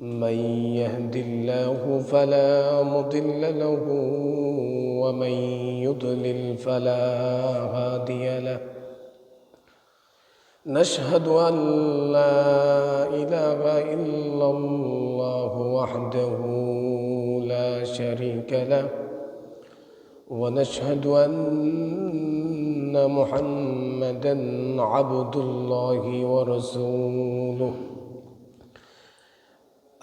من يهد الله فلا مضل له ومن يضلل فلا هادي له. نشهد أن لا إله إلا الله وحده لا شريك له، ونشهد أن محمدًا عبد الله ورسوله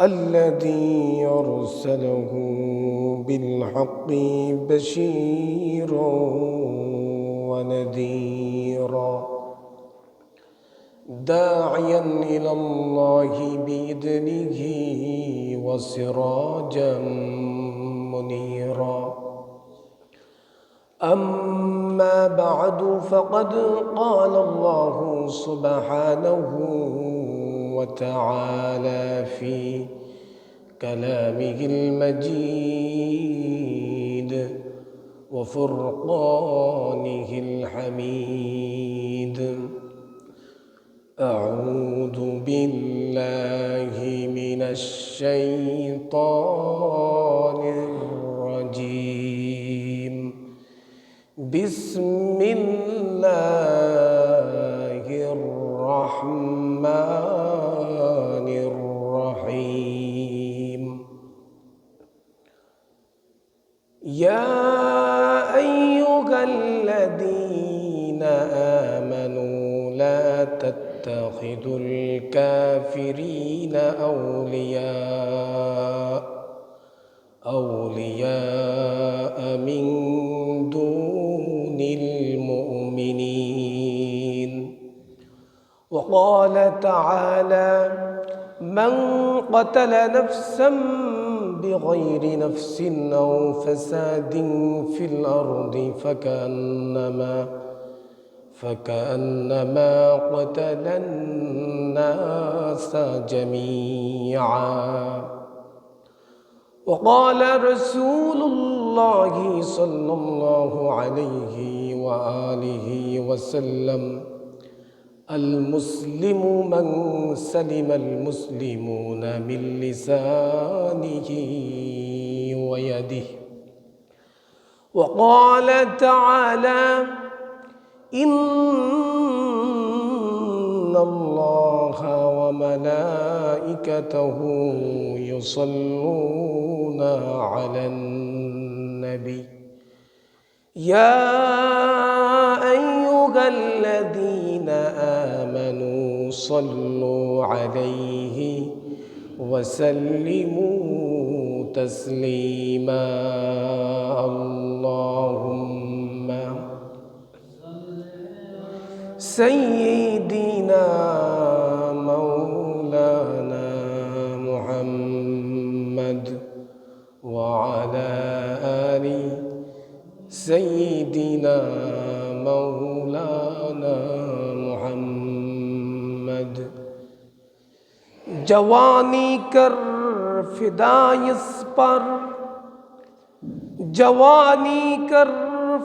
الذي أرسله بالحق بشيرًا ونذيرًا، داعيًا إلى الله بإذنه وسراجًا منيرًا. أما بعد، فقد قال الله سبحانه وتعالى في كلامه المجيد وفرقانه الحميد: أعوذ بالله من الشيطان الرجيم. بسم الله الرحمن الرحيم. يا أيها الذين آمنوا لا تتخذوا الكافرين أولياء من دون المؤمنين. وقال تعالى: من قتل نفسا بغير نفس أو فساد في الأرض فكأنما قتل الناس جميعا. وقال رسول الله صلى الله عليه وآله وسلم: المسلم من سلم المسلمون من لسانه ويده. وقال تعالى: إن الله وملائكته يصلون على النبي يا أيها الذين آمنوا صلوا عليه وسلموا تسليما. اللهم سيدنا مولانا محمد وعلى آل سيدنا مولانا محمد. जवानी कर फिदा इस पर, जवानी कर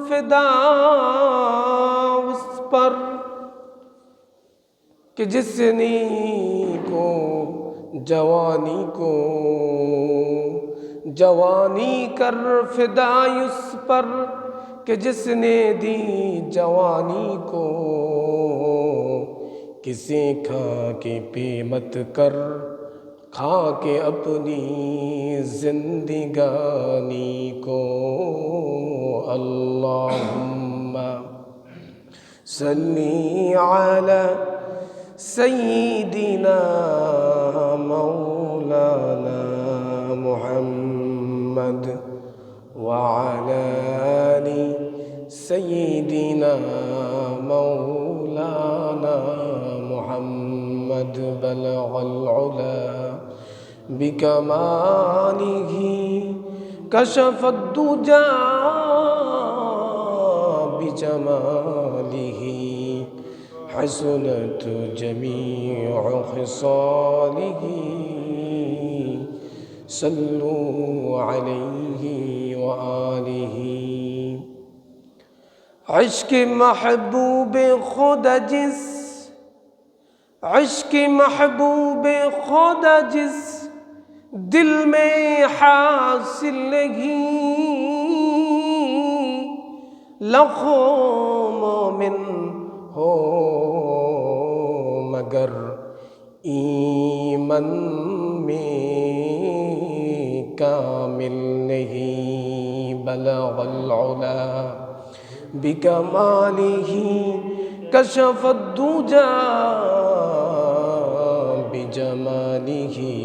फिदा उस पर कि जिसने को जवानी कर फिदा उस पर कि जिसने दी जवानी को। किसे खा के पे मत कर, खा के अपनी जिंदगानी को। अल्लाहुम्मा सल्ली अला सय्यिदिना मौलाना मुहम्मद व अला आलि सय्यिदिना मौलाना मुहम्मद। बलगल उला बिकमालिही कशफद दुजा बिजमालिही हसनत जमीउ खिसालिही। सल्लू अलैहि व आलिही। इश्क़ महबूब खुदा इश्क़ महबूब खुदा जिस दिल में हासिल नहीं, लाखों मोमिन हो मगर ईमान में कामिल नहीं। बलगल उला बिकमालिही कशफद दुजा बिजमालिही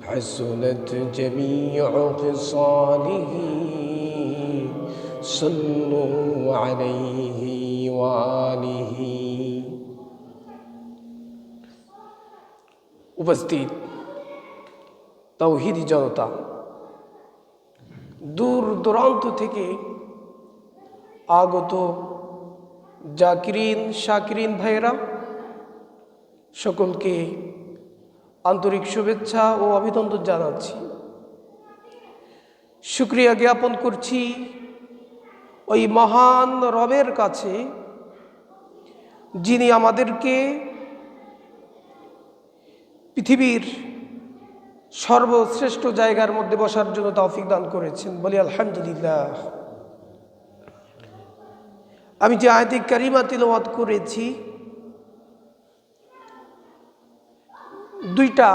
हसनत जमीउ ख़िसालिही सल्लु अलैहि वालिही। उपस्थित তাওহীদি জনতা, দূর দূরান্ত থেকে আগত জাকিরিন শাকিরিন ভাইয়েরা, সকলকে আন্তরিক শুভেচ্ছা ও অভিনন্দন জানাচ্ছি। শুকরিয়া জ্ঞাপন করছি ওই মহান রবের কাছে, যিনি আমাদেরকে পৃথিবীর সর্বশ্রেষ্ঠ জায়গার মধ্যে বসার জন্য তৌফিক দান করেছেন। বলি আলহামদুলিল্লাহ। আমি যে আয়াতে কারিমা তিলাওয়াত করেছি, দুইটা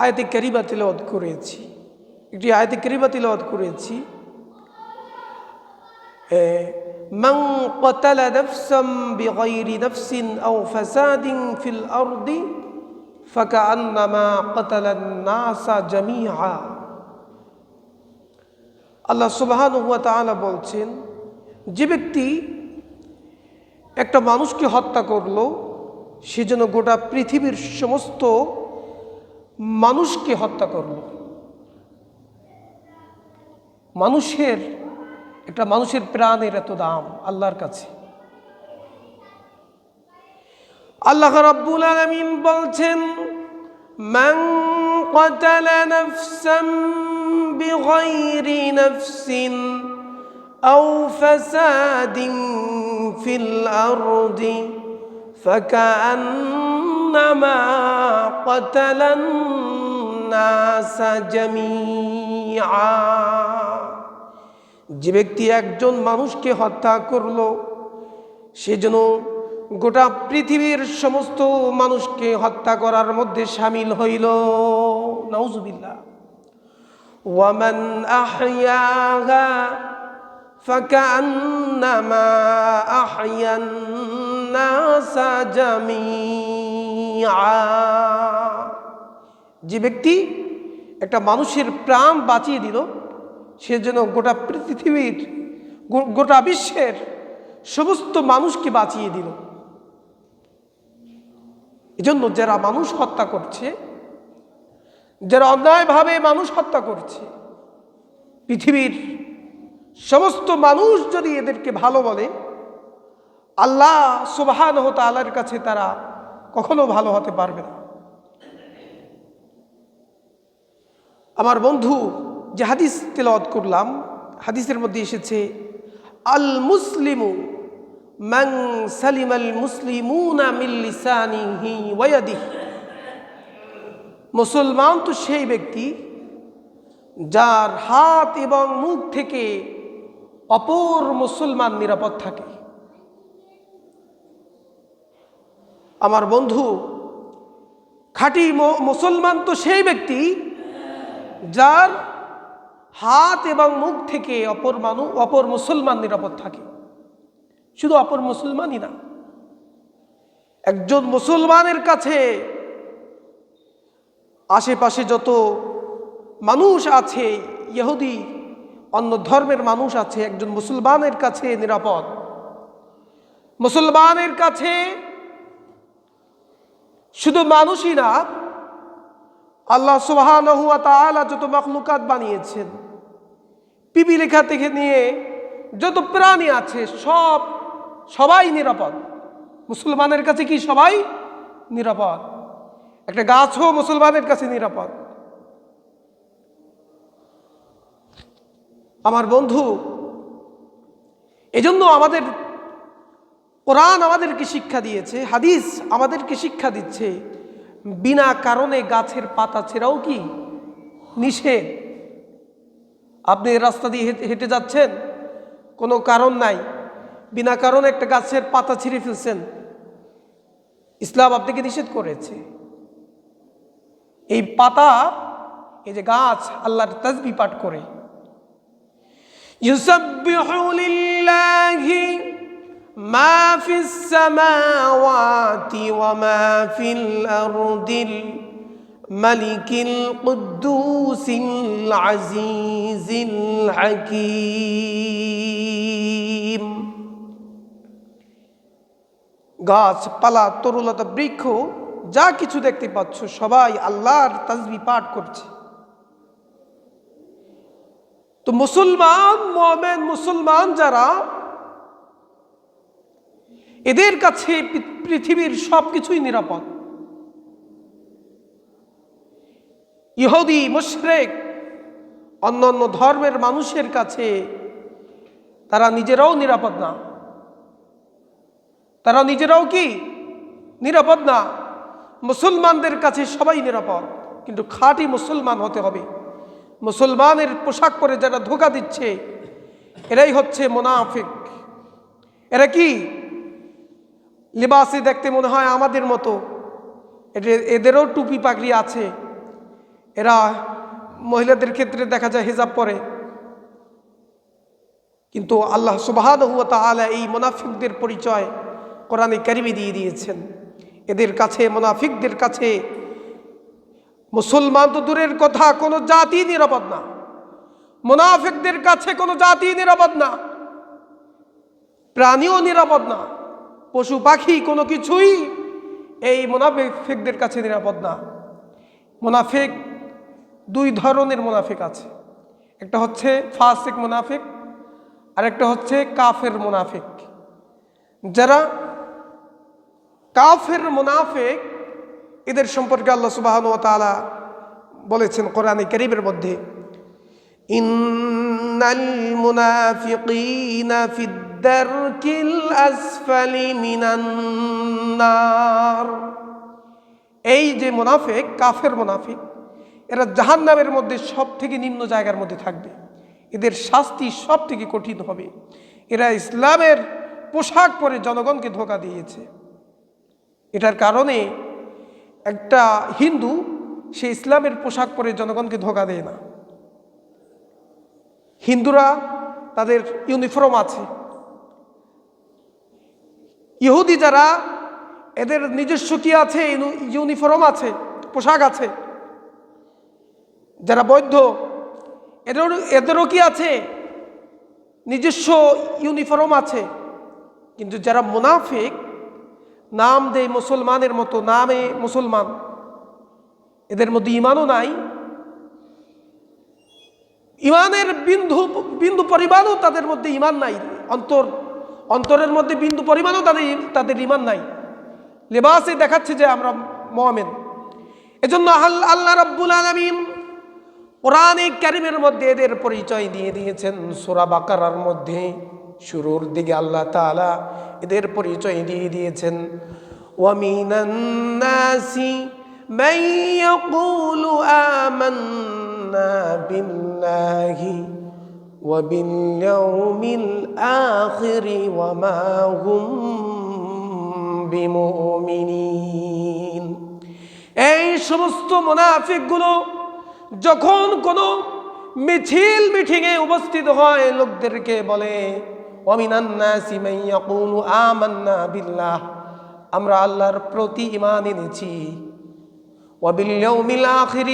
আয়াতে কারিমা তিলাওয়াত করেছি। একটি আয়াতে কারিমা তিলাওয়াত করেছি, মান ক্বাতালা নাফসান বিগাইরি নাফসিন আও ফাসাদিন ফিল আরদি ফাকাআন্নামা ক্বাতালান নাসা জামিআ। আল্লাহ সুবহানাহু ওয়া তাআলা বলছেন, যে ব্যক্তি একটা মানুষকে হত্যা করলো, সে যেন গোটা পৃথিবীর সমস্ত মানুষকে হত্যা করলো। মানুষের প্রাণের এত দাম আল্লাহর কাছে। আল্লাহ রাব্বুল আলামিন বলছেন, মান ক্বাতালা নাফসান বিগাইরি নাফসিন আও ফাসাদিন ফিল আরদি ফাকাআন্নামা ক্বাতালান নাসা জামিআ। যে ব্যক্তি একজন মানুষকে হত্যা করলো, সে যেন গোটা পৃথিবীর সমস্ত মানুষকে হত্যা করার মধ্যে শামিল হইল। নাউজুবিল্লাহ। ওয়ামান আহইয়াহা ফাকান্নামা আহইয়ান নাসা জামিআ। যে ব্যক্তি একটা মানুষের প্রাণ বাঁচিয়ে দিল, সে যেন গোটা পৃথিবীর গোটা বিশ্বের সমস্ত মানুষকে বাঁচিয়ে দিল। এজন্য যারা মানুষ হত্যা করছে, যারা অন্যায়ভাবে মানুষ হত্যা করছে, পৃথিবীর সমস্ত মানুষ যদি এদেরকে ভালো বলে, আল্লাহ সুবহানাহু ওয়া তাআলার কাছে তারা কখনো ভালো হতে পারবে না। আমার বন্ধু যে হাদিস তেলাওয়াত করলাম, হাদিসের মধ্যে এসেছে, আল মুসলিমু মান সালিমাল মুসলিমুনা মিন লিসানিহি ওয়া ইয়াদিহি। মুসলমান তো সেই ব্যক্তি যার হাত এবং মুখ থেকে অপর মুসলমান নিরাপদ থাকে। আমার বন্ধু, খাঁটি মুসলমান তো সেই ব্যক্তি যার হাত এবং মুখ থেকে অপর মুসলমান নিরাপদ থাকে। শুধু অপর মুসলমানই না, একজন মুসলমানের কাছে আশেপাশে যত মানুষ আছে, ইহুদি অন্য ধর্মের মানুষ আছে, একজন মুসলমানের কাছে নিরাপদ। মুসলমানের কাছে শুধু মানুষই না, আল্লাহ সুবহানাহু ওয়া তাআলা যত মাখলুকাত বানিয়েছেন, পিপিলিকা থেকে নিয়ে যত প্রাণী আছে, সবাই নিরাপদ। মুসলমানের কাছে কি সবাই নিরাপদ? একটা গাছও মুসলমানের কাছে নিরাপদ। আমার বন্ধু, এজন্য আমাদের কোরআন আমাদেরকে শিক্ষা দিয়েছে, হাদিস আমাদেরকে শিক্ষা দিচ্ছে, বিনা কারণে গাছের পাতা ছেঁড়াও কি নিষেধ। আপনি রাস্তা দিয়ে হেঁটে যাচ্ছেন, কোনো কারণ নাই, বিনা কারণে একটা গাছের পাতা ছিঁড়ে ফেলছেন, ইসলাম আপনাকে নিষেধ করেছে। এই পাতা, এই যে গাছ আল্লাহর তাসবিহ পাঠ করে, ইউসাব্বিহু লিল্লাহি মা ফিস সামাওয়াতি ওয়া মা ফিল আরদিল মালিকিল কুদ্দুসিল আজিজিল হাকীম। গাছপালা, তরুলতা, বৃক্ষ, যা কিছু দেখতে পাচ্ছ সবাই আল্লাহর তাসবিহ পাঠ করছে। তো মুসলমান, মুমিন মুসলমান যারা, এদের কাছে পৃথিবীর সবকিছুই নিরাপদ। ইহুদি, মুশরিক, অন্যান্য ধর্মের মানুষের কাছে তারা নিজেরাও নিরাপদ না। তারা নিজেরাও কি নিরাপদ না? মুসলমানদের কাছে সবাই নিরাপদ, কিন্তু খাঁটি মুসলমান হতে হবে। মুসলমানের পোশাক পরে যারা ধোঁকা দিচ্ছে, এরাই হচ্ছে মুনাফিক। এরা কি লিবাসে দেখতে মনে হয় আমাদের মতো, এদেরও টুপি পাগড়ি আছে। এরা মহিলাদের ক্ষেত্রে দেখা যায় হিজাব পরে, কিন্তু আল্লাহ সুবহানাহু ওয়া তাআলা এই মুনাফিকদের পরিচয় কোরআনে কারিমে দিয়ে দিয়েছেন। এদের কাছে, মুনাফিকদের কাছে মুসলমান তো দূরের কথা, কোনো জাতি নিরাপদ না। মুনাফিকদের কাছে কোনো জাতি নিরাপদ না, প্রাণীও নিরাপদ না, পশু পাখি কোনো কিছুই এই মুনাফিকদের কাছে নিরাপদ না। মুনাফিক দুই ধরনের মুনাফিক আছে, একটা হচ্ছে ফাসিক মুনাফিক, আর একটা হচ্ছে কাফের মুনাফিক। যারা কাফের মুনাফিক, এদের সম্পর্কে আল্লাহ সুবহানাহু ওয়া তাআলা বলেছেন কোরআনে কারীমের মধ্যে, ইন্নাল মুনাফিকিনা ফিদ দারকিল আসফালি মিনান নার। এই যে মুনাফিক, কাফের মুনাফিক, এরা জাহান্নামের মধ্যে সব থেকে নিম্ন জায়গার মধ্যে থাকবে। এদের শাস্তি সব থেকে কঠিন হবে। এরা ইসলামের পোশাক পরে জনগণকে ধোঁকা দিয়েছে। এটার কারণে একটা হিন্দু, সে ইসলামের পোশাক পরে জনগণকে ধোঁকা দেয় না। হিন্দুরা তাদের ইউনিফর্ম আছে, ইহুদি যারা, এদের নিজস্ব কি আছে, ইউনিফর্ম আছে, পোশাক আছে। যারা বৌদ্ধ, এদেরও কি আছে, নিজস্ব ইউনিফর্ম আছে। কিন্তু যারা মুনাফিক, নাম দেয় মুসলমানের মতো, নামে মুসলমান, এদের মধ্যে ইমানও নাই, ইমানের বিন্দু পরিমাণও তাদের মধ্যে ইমান নাই। অন্তরের মধ্যে বিন্দু পরিমাণও তাদের ইমান নাই। লেবাসে দেখাচ্ছে যে আমরা মুমিন। এজন্য আল্লাহ রাব্বুল আলামিন কোরআনে কারীমের মধ্যে এদের পরিচয় দিয়ে দিয়েছেন। সূরা বাকারার মধ্যে শুরুর দিকে আল্লাহ তাআলা এদের পরিচয় দিয়ে দিয়েছেন, ওয়া মিনান নাসি মান ইয়াকুলু আমান্না বিল্লাহি ওয়া বিল ইয়াউমিল আখির ওয়া মা হুম বিমুমিনিন। এই সমস্ত মুনাফিকগুলো যখন কোনো মিছিল মিটিংয়ে উপস্থিত হয়, লোকদেরকে বলে, ওয়া মিনান নাসি মান ইয়াকুলু আমান্না বিল্লাহ, আমরা আল্লাহর প্রতি ঈমান এনেছি, ওয়া বিল ইয়াউমিল আখির,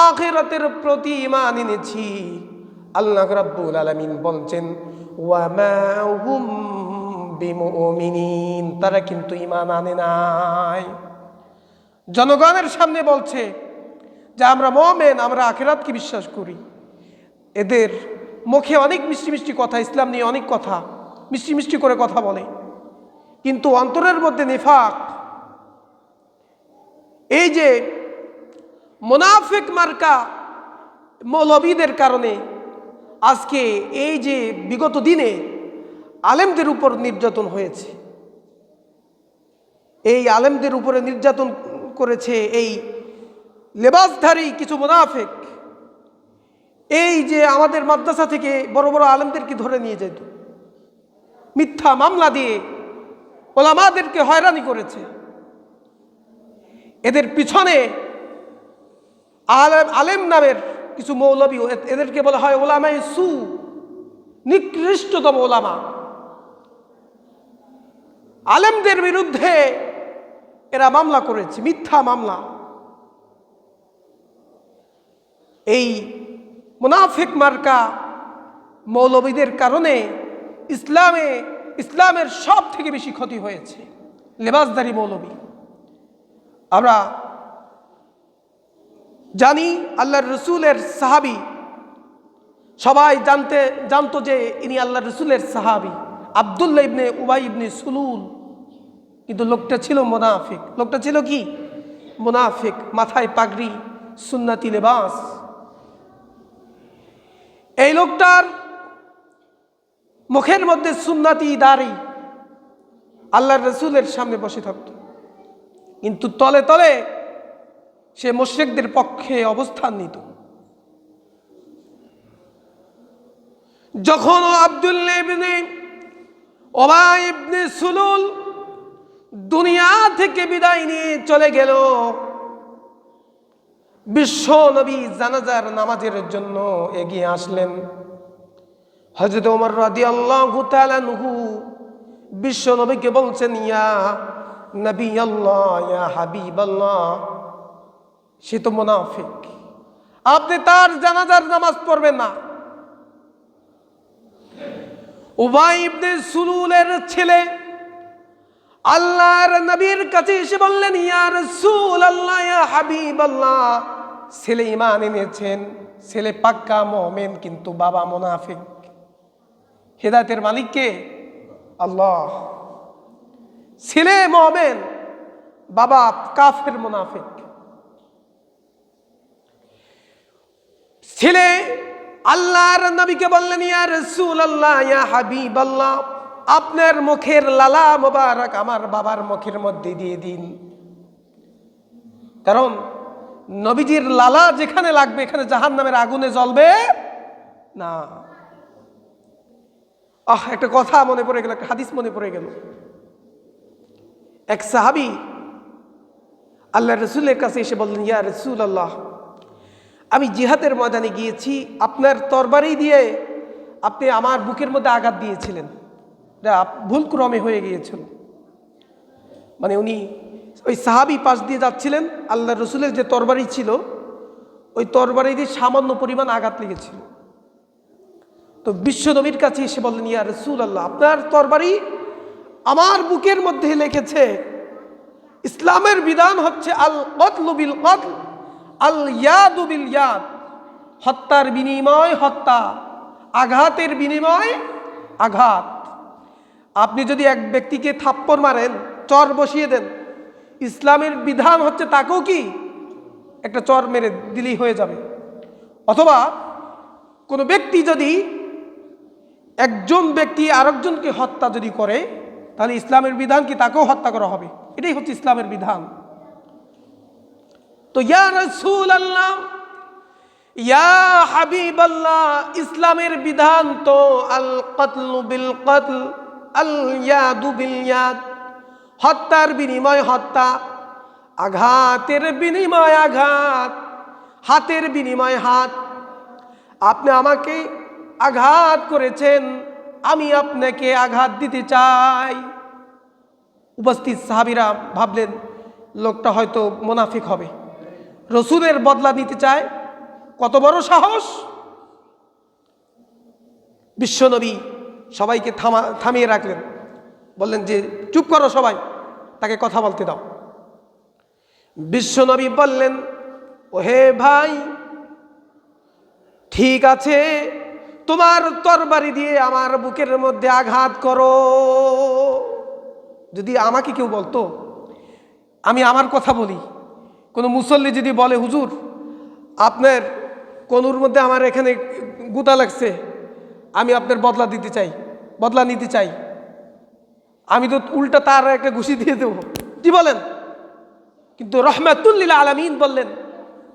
আখিরাতের প্রতি ঈমান এনেছি। আল্লাহ রাব্বুল আলামিন বলছেন, ওয়া মা হুম বিমুমিনিন, তারা কিন্তু ঈমান আনে নাই। জনগণের সামনে বলছে যে আমরা মুমিন, আমরা আখিরাতকে বিশ্বাস করি। এদের মুখে অনেক মিষ্টি মিষ্টি কথা, ইসলাম নিয়ে অনেক কথা, মিষ্টি মিষ্টি করে কথা বলে, কিন্তু অন্তরের মধ্যে নিফাক। এই যে মুনাফিক মার্কা মৌলবীদের কারণে আজকে এই যে বিগত দিনে আলেমদের উপর নির্যাতন হয়েছে, এই আলেমদের উপরে নির্যাতন করেছে এই লেবাসধারী কিছু মুনাফিক। এই যে আমাদের মাদ্রাসা থেকে বড় বড় আলেমদেরকে ধরে নিয়ে যেত, মিথ্যা মামলা দিয়ে ওলামাদেরকে হয়রানি করেছে। এদের পিছনে আলেম নামের কিছু মৌলবী, এদেরকে বলা হয় ওলামায়ে সু, নিকৃষ্টতম ওলামা। আলেমদের বিরুদ্ধে এরা মামলা করেছে, মিথ্যা মামলা। এই মুনাফিক মার্কা মৌলবীদের কারণে ইসলামের সব থেকে বেশি ক্ষতি হয়েছে। লেবাসদারি মৌলবী। আমরা জানি আল্লাহর রসুলের সাহাবী, সবাই জানতো যে ইনি আল্লাহর রসুলের সাহাবী, আব্দুল্লাহ ইবনে উবাই ইবনে সুলুল। কিন্তু লোকটা ছিল মুনাফিক। লোকটা ছিল কি? মুনাফিক। মাথায় পাগড়ি, সুন্নতি লেবাস। এই লোকটার মুখের মধ্যে সুন্নতি দাড়ি, আল্লাহর রসুলের সামনে বসে থাকত, কিন্তু তলে তলে সে মুশরিকদের পক্ষে অবস্থান নিত। যখন আব্দুল্লাহ ইবনে উবাই ইবনে সুলুল দুনিয়া থেকে বিদায় নিয়ে চলে গেল, বিশ্ব নবী জানাজার নামাজের জন্য এগিয়ে আসলেন। হযরত ওমর রাদিয়াল্লাহু তাআলা আনহু বিশ্ব নবীকে বলছেন, ইয়া নবী আল্লাহ, ইয়া হাবিব আল্লাহ, সে তো মুনাফিক, আপনি তার জানাজার নামাজ পড়বেন না। উবাই ইবনে সুলুলের ছেলে আল্লাহর নবীর কাছে এসে বললেন, ইয়া রাসূলুল্লাহ, ইয়া হাবিবাল্লাহ, ছেলে ঈমান এনেছেন, ছেলে পাক্কা মুমিন, কিন্তু বাবা মুনাফিক। হেদায়েতের মালিক কে? আল্লাহ। ছেলে মুমিন, বাবা কাফের মুনাফিক। ছেলে আল্লাহর নবীকে বললেন, ইয়া রাসূলুল্লাহ, ইয়া হাবিবাল্লাহ, আপনার মুখের লালা মোবারক আমার বাবার মুখের মধ্যে দিয়ে দিন, কারণ নবীজির লালা যেখানে লাগবে এখানে জাহান্নামের আগুনে জ্বলবে না। একটা কথা মনে পড়ে গেল, একটা হাদিস মনে পড়ে গেল। এক সাহাবী আল্লাহর রাসূলের কাছে এসে বললেন, ইয়া রাসূলুল্লাহ, আমি জিহাদের ময়দানে গিয়েছি, আপনার তরবারি দিয়ে আপনি আমার বুকের মধ্যে আঘাত দিয়েছিলেন, ভুল ক্রমে হয়ে গিয়েছিল। মানে উনি ওই সাহাবী পাশ দিয়ে যাচ্ছিলেন, আল্লাহর রসুলের যে তরবারি ছিল ওই তরবারি দিয়ে সামান্য পরিমাণ আঘাত লেগেছিল। তো বিশ্ব নবীর কাছে এসে বললেন, ইয়া রাসূলুল্লাহ, আপনার তরবারি আমার বুকের মধ্যে লেগেছে। ইসলামের বিধান হচ্ছে আল কতলু বিল কতল, আল ইয়াদু বিল ইয়াদ, হত্যার বিনিময় হত্যা, আঘাতের বিনিময় আঘাত। আপনি যদি এক ব্যক্তিকে থাপ্পড় মারেন, চর বসিয়ে দেন, ইসলামের বিধান হচ্ছে তাকেও কি একটা চর মেরে দিলেই হয়ে যাবে। অথবা কোনো ব্যক্তি যদি, একজন ব্যক্তি আরেকজনকে হত্যা যদি করে, তাহলে ইসলামের বিধান কি তাকেও হত্যা করা হবে। এটাই হচ্ছে ইসলামের বিধান। তো ইয়া রাসূলুল্লাহ, ইয়া হাবিবাল্লাহ, ইসলামের বিধান তো আল কতলু বিল কতল, আল ইয়াদু বিল ইয়াদ, হত্যার বিনিময় হত্যা, আঘাতের বিনিময় আঘাত, হাতের বিনিময় হাত। আপনি আমাকে আঘাত করেছেন, আমি আপনাকে আঘাত দিতে চাই। উপস্থিত সাহাবীরা ভাবলেন লোকটা হয়তো মুনাফিক হবে, রসুলের বদলা নিতে চায়, কত বড় সাহস। বিশ্বনবী সবাইকে থামিয়ে রাখলেন, বললেন যে চুপ করো সবাই, তাকে কথা বলতে দাও। বিশ্বনবী বললেন, ওহে ভাই, ঠিক আছে, তোমার তরবারি দিয়ে আমার বুকের মধ্যে আঘাত করো। যদি আমাকে কেউ বলতো, আমি আমার কথা বলি, কোনো মুসল্লি যদি বলে, হুজুর আপনার কোনুর মধ্যে আমার এখানে গুতা লাগছে, আমি আপনার বদলা দিতে চাই, বদলা নিতে চাই, আমি তো উল্টা তার একটা ঘুষি দিয়ে দেবো, কি বলেন? কিন্তু রহমাতুল লিল আলামিন বললেন,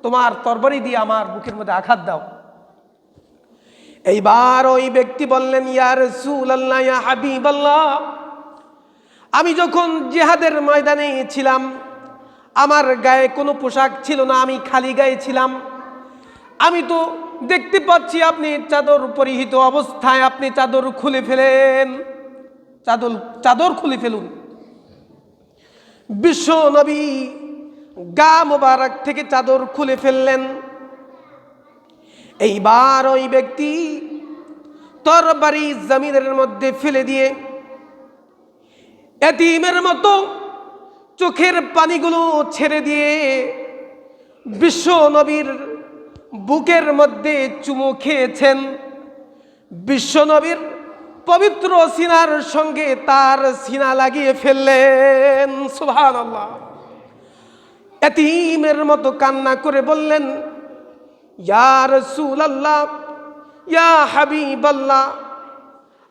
তোমার তরবারি দিয়ে আমার বুকের মধ্যে আঘাত দাও। এইবার ওই ব্যক্তি বললেন, ইয়া রাসূলুল্লাহ, ইয়া হাবিবাল্লাহ, আমি যখন জিহাদের ময়দানে ছিলাম আমার গায়ে কোনো পোশাক ছিল না, আমি খালি গায়ে ছিলাম। আমি তো দেখতে পাচ্ছি আপনি চাদর পরিহিত অবস্থায়, আপনি চাদর খুলে ফেলেন, চাদর খুলে ফেলুন। বিশ্ব নবী গা মোবারক থেকে চাদর খুলে ফেললেন। এইবার ওই ব্যক্তি তরবারি জমিনের মধ্যে ফেলে দিয়ে এতিমের মতো চোখের পানিগুলো ছেড়ে দিয়ে বিশ্ব নবীর বুকের মধ্যে চুমু খেয়েছেন। বিশ্ব নবীর পবিত্র সিনার সঙ্গে তার সিনা লাগিয়ে ফেললেন। সুবহানাল্লাহ। এতিমের মতো কান্না করে বললেন, ইয়া রাসূলুল্লাহ, ইয়া হাবিবাল্লাহ,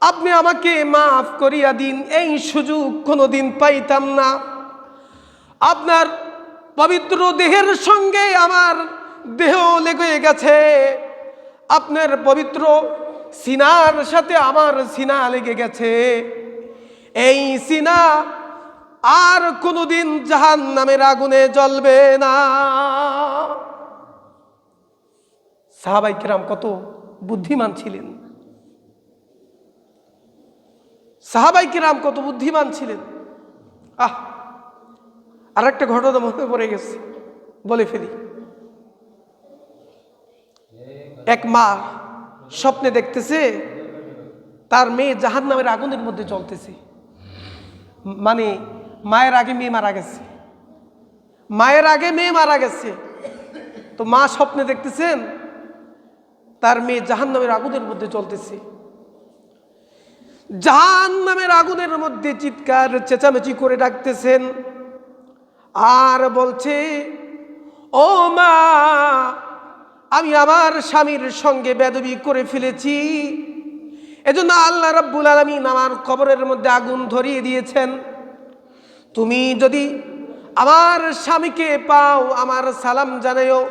আপনি আমাকে মাফ করিয়া দিন, এই সুযোগ কোনোদিন পাইতাম না। আপনার পবিত্র দেহের সঙ্গে আমার দেহ লেগে গেছে, আপনার পবিত্র সিনার সাথে আমার সিনা লেগে গেছে। এই সিনা আর কোনোদিন জাহান্নামের আগুনে জ্বলবে না। সাহাবায়ে কেরাম কত বুদ্ধিমান ছিলেন, সাহাবায়ে কেরাম কত বুদ্ধিমান ছিলেন। আর একটা ঘটনা মনে পড়ে গেছে, বলে ফেলি। এক মা স্বপ্নে দেখতেছে তার মেয়ে জাহান্নামের আগুনের মধ্যে জ্বলতেছে। মানে মায়ের আগে মেয়ে মারা গেছে, মায়ের আগে মেয়ে মারা গেছে। তো মা স্বপ্নে দেখতেছেন তার মেয়ে জাহান্নামের আগুনের মধ্যে জ্বলতেছে। জাহান্নামের আগুনের মধ্যে চিৎকার চেঁচামেচি করে ডাকতেছেন আর বলছে, ও মা, আমি আমার স্বামীর সঙ্গে বেয়াদবি করে ফেলেছি, এজন্য আল্লাহ রাব্বুল আলামিন আমার কবরের মধ্যে আগুন ধরিয়ে দিয়েছেন। তুমি যদি আমার স্বামীকে পাও আমার সালাম জানাইও,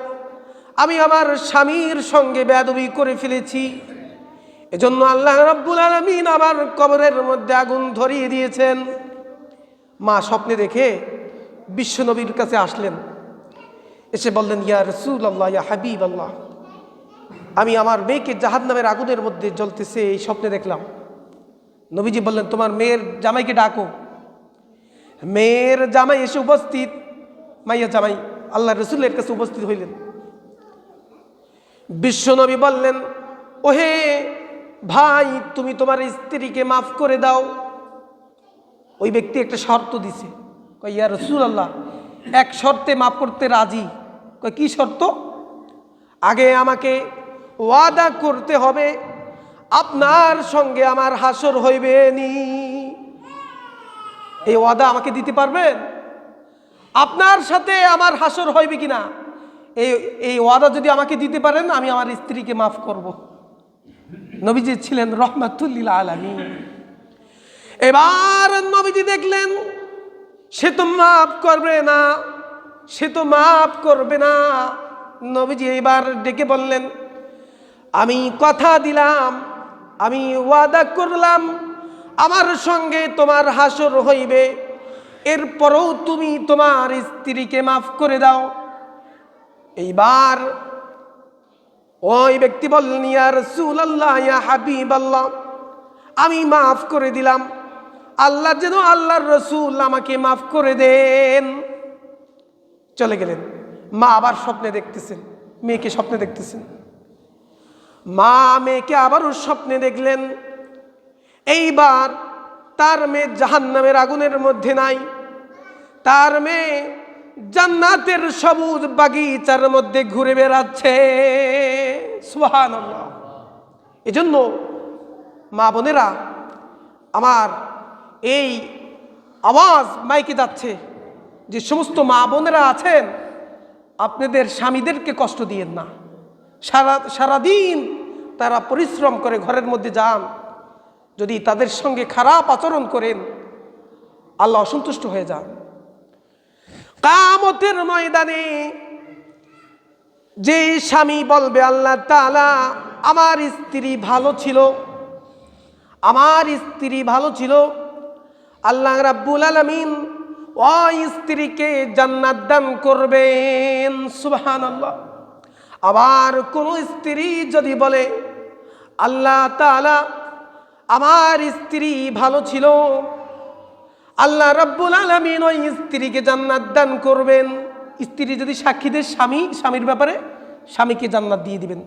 আমি আমার স্বামীর সঙ্গে বেয়াদবি করে ফেলেছি, এজন্য আল্লাহ রাব্বুল আলামিন আমার কবরের মধ্যে আগুন ধরিয়ে দিয়েছেন। মা স্বপ্নে দেখে বিশ্ব নবীর কাছে আসলেন, এসে বললেন, ইয়া রাসূলুল্লাহ, ইয়া হাবিবাল্লাহ, আমি আমার মেয়েকে জাহান্নামের আগুনের মধ্যে জ্বলতেছে এই স্বপ্নে দেখলাম। নবীজি বললেন, তোমার মেয়ের জামাইকে ডাকো। মেয়ের জামাই এসে উপস্থিত, মাইয়া জামাই আল্লাহ রাসূলের কাছে উপস্থিত হইলেন। বিশ্ব নবী বললেন, ওহে ভাই, তুমি তোমার স্ত্রীকে মাফ করে দাও। ওই ব্যক্তি একটা শর্ত দিছে, কয়, ইয়া রাসূলুল্লাহ, এক শর্তে মাফ করতে রাজি। কয়, কি শর্ত? আগে আমাকে ওয়াদা করতে হবে আপনার সঙ্গে আমার হাসর হইবে নি। এই ওয়াদা আমাকে দিতে পারবেন? আপনার সাথে আমার হাসর হইবে কিনা, এই ওয়াদা যদি আমাকে দিতে পারেন আমি আমার স্ত্রীকে মাফ করব। নবীজি ছিলেন রহমাতুল লিল আলামিন। এবার নবীজি দেখলেন সে তো মাফ করবে না, সে তো মাফ করবে না। নবীজি এবার ডেকে বললেন, আমি কথা দিলাম, আমি ওয়াদা করলাম আমার সঙ্গে তোমার হাসর হইবে, এরপরও তুমি তোমার স্ত্রীকে মাফ করে দাও। এইবার ওই ব্যক্তি বললেন, ইয়া রাসূলুল্লাহ, ইয়া হাবিবাল্লাহ, আমি মাফ করে দিলাম, আল্লাহ যেন আল্লাহর রাসূল আমাকে মাফ করে দেন। চলে গেলেন। মা আবার স্বপ্নে দেখতেছেন, মেয়েকে স্বপ্নে দেখতেছেন। মা মেয়েকে আবারও স্বপ্নে দেখলেন। এইবার তার মেয়ে জাহান্নামের আগুনের মধ্যে নাই, তার মেয়ে জান্নাতের সবুজ বাগিচার মধ্যে ঘুরে বেড়াচ্ছে। সুবহানাল্লাহ। এজন্য মা বোনেরা আমার, এই আওয়াজ মাইকে যাচ্ছে, যে সমস্ত মা বোনেরা আছেন আপনাদের স্বামীদেরকে কষ্ট দিয়েন না। সারাদিন তারা পরিশ্রম করে ঘরের মধ্যে যান, যদি তাদের সঙ্গে খারাপ আচরণ করেন আল্লাহ অসন্তুষ্ট হয়ে যান। কিয়ামতের ময়দানে যে স্বামী বলবে আল্লাহ তাআলা আমার স্ত্রী ভালো ছিল, আমার স্ত্রী ভালো ছিল, আল্লাহ রাব্বুল আলামিন ওই স্ত্রীকে জান্নাত দান করবেন। সুবহানাল্লাহ। আবার কোন স্ত্রী যদি বলে আল্লাহ তাআলা আমার স্ত্রী ভালো ছিল, আল্লাহ রাব্বুল আলামিন ওই স্ত্রীকে জান্নাত দান করবেন। স্ত্রী যদি সাক্ষী দেয় স্বামীর ব্যাপারে, স্বামীকে জান্নাত দিয়ে দিবেন।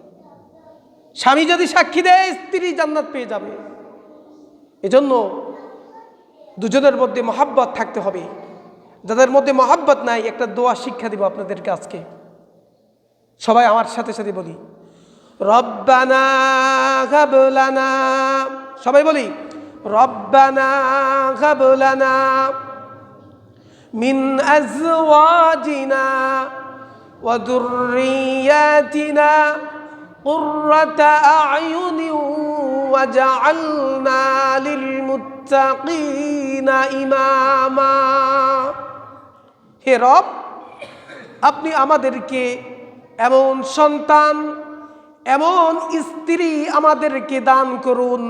স্বামী যদি সাক্ষী দেয় স্ত্রী জান্নাত পেয়ে যাবে। এজন্য দুজনের মধ্যে মহাব্বত থাকতে হবে। যাদের মধ্যে মহাব্বত নাই, একটা দোয়া শিক্ষা দিব আপনাদেরকে আজকে। সবাই আমার সাথে সাথে বলি, রব্বানা হাব লানা, সবাই বলি রব্বানা হাব লানা মিন আজওয়াজিনা ওয়া যুররিয়াতিনা কুররাতা আ'য়ুনি ওয়াজআলনা লিল মুত্তাকিনা ইমামা। হে রব, আপনি আমাদেরকে এমন সন্তান, এমন স্ত্রী আমাদেরকে দান করুন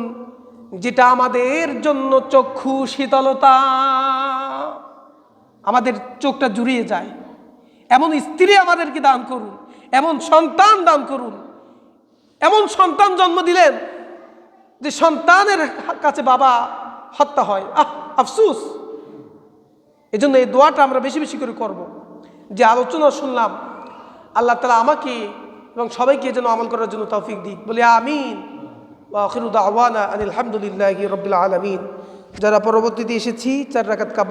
যেটা আমাদের জন্য চক্ষু শীতলতা, আমাদের চোখটা জুড়িয়ে যায়। এমন স্ত্রী আমাদেরকে দান করুন, এমন সন্তান দান করুন। এমন সন্তান জন্ম দিলেন যে সন্তানের কাছে বাবা হত্যা হয়, আফসুস। এজন্য এই দোয়াটা আমরা বেশি বেশি করে করব। যে আলোচনা শুনলাম, আল্লাহ তাআলা আমাকে এবং সবাইকে যেন আমল করার জন্য তৌফিক দিক, বলি আমিন। ওয়া আখিরু দাওয়ানা আনিল হামদুলিল্লাহি রাব্বিল আলামিন। যারা পরবর্তীতে এসেছি 4 রাকাত কাবলা